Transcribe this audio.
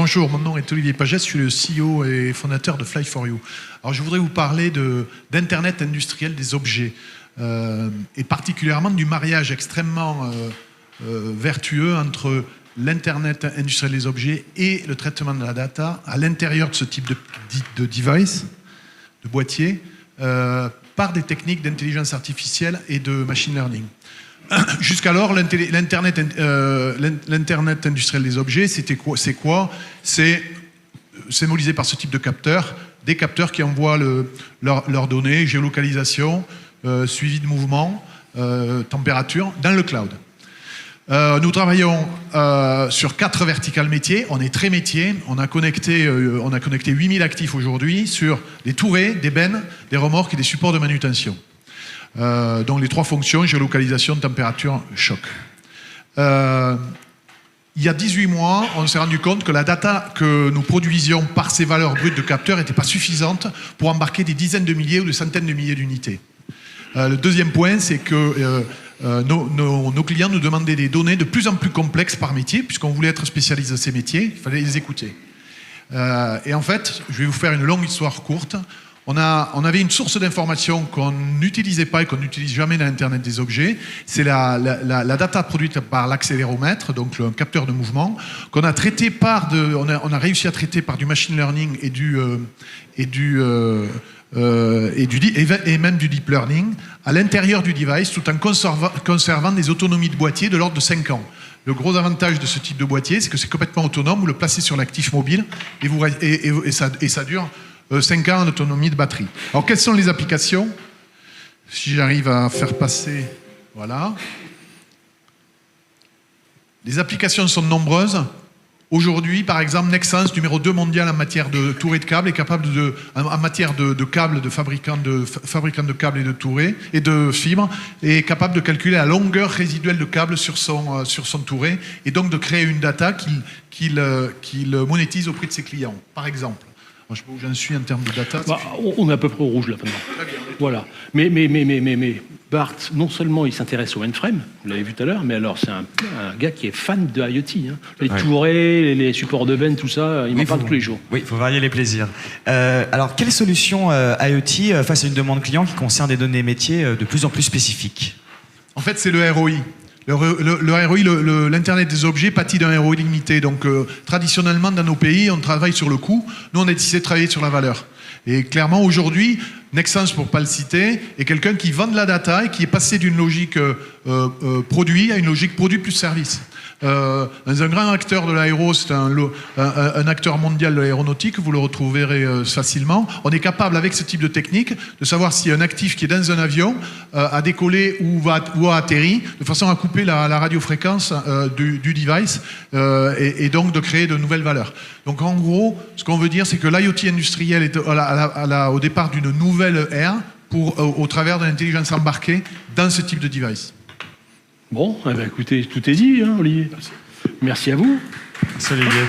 Bonjour, mon nom est Olivier Pagès, je suis le CEO et fondateur de Fly4You. Alors je voudrais vous parler d'Internet industriel des objets, et particulièrement du mariage extrêmement vertueux entre l'Internet industriel des objets et le traitement de la data à l'intérieur de ce type de device, de boîtier, par des techniques d'intelligence artificielle et de machine learning. Jusqu'alors, l'Internet industriel des objets, c'est quoi? C'est symbolisé par ce type de capteurs, des capteurs qui envoient leurs données, géolocalisation, suivi de mouvement, température, dans le cloud. Nous travaillons sur 4 verticales métiers, on est très métier, on a connecté 8000 actifs aujourd'hui sur des tourées, des bennes, des remorques et des supports de manutention. Donc les 3 fonctions, géolocalisation, température, choc. Il y a 18 mois, on s'est rendu compte que la data que nous produisions par ces valeurs brutes de capteurs n'était pas suffisante pour embarquer des dizaines de milliers ou des centaines de milliers d'unités. Le deuxième point, c'est que nos clients nous demandaient des données de plus en plus complexes par métier, puisqu'on voulait être spécialiste de ces métiers, il fallait les écouter. Et en fait, je vais vous faire une longue histoire courte. On avait une source d'information qu'on n'utilisait pas et qu'on n'utilise jamais dans l'Internet des objets. C'est la data produite par l'accéléromètre, donc un capteur de mouvement, qu'on a traité on a réussi à traiter par du machine learning et même du deep learning à l'intérieur du device, tout en conservant des autonomies de boîtier de l'ordre de 5 ans. Le gros avantage de ce type de boîtier, c'est que c'est complètement autonome. Vous le placez sur l'actif mobile et ça dure 5 ans d'autonomie de batterie. Alors, quelles sont les applications? Si j'arrive à faire passer... Voilà. Les applications sont nombreuses. Aujourd'hui, par exemple, Nexans, numéro 2 mondial en matière de tourées de câbles, est capable en matière de câbles, de fabricants de câbles et de tourées, et de fibres, est capable de calculer la longueur résiduelle de câbles sur son touret, et donc de créer une data qu'il monétise auprès de ses clients, par exemple. Je sais pas où j'en suis en termes de data. On est à peu près au rouge là maintenant. Voilà. Mais Bart, non seulement il s'intéresse au mainframe, vous l'avez vu tout à l'heure, mais alors c'est un gars qui est fan de IoT. Hein. Les tourées, les supports de bennes, tout ça, il m'en parle tous les jours. Oui, il faut varier les plaisirs. Alors, quelle solution IoT face à une demande client qui concerne des données métiers de plus en plus spécifiques? En fait, c'est le ROI. Le ROI, l'Internet des objets pâtit d'un ROI limité. Donc, traditionnellement, dans nos pays, on travaille sur le coût. Nous, on a décidé de travailler sur la valeur. Et clairement, aujourd'hui, Nexans, pour ne pas le citer, est quelqu'un qui vend de la data et qui est passé d'une logique produit à une logique produit plus service. Dans un grand acteur de l'aéro, c'est un acteur mondial de l'aéronautique, vous le retrouverez facilement. On est capable, avec ce type de technique, de savoir si un actif qui est dans un avion a décollé ou a atterri, de façon à couper la radiofréquence du device et donc de créer de nouvelles valeurs. Donc en gros, ce qu'on veut dire, c'est que l'IoT industriel est au départ d'une nouvelle ère au travers de l'intelligence embarquée dans ce type de device. Bon, eh bien, écoutez, tout est dit, hein, Olivier. Merci à vous. Merci Olivier.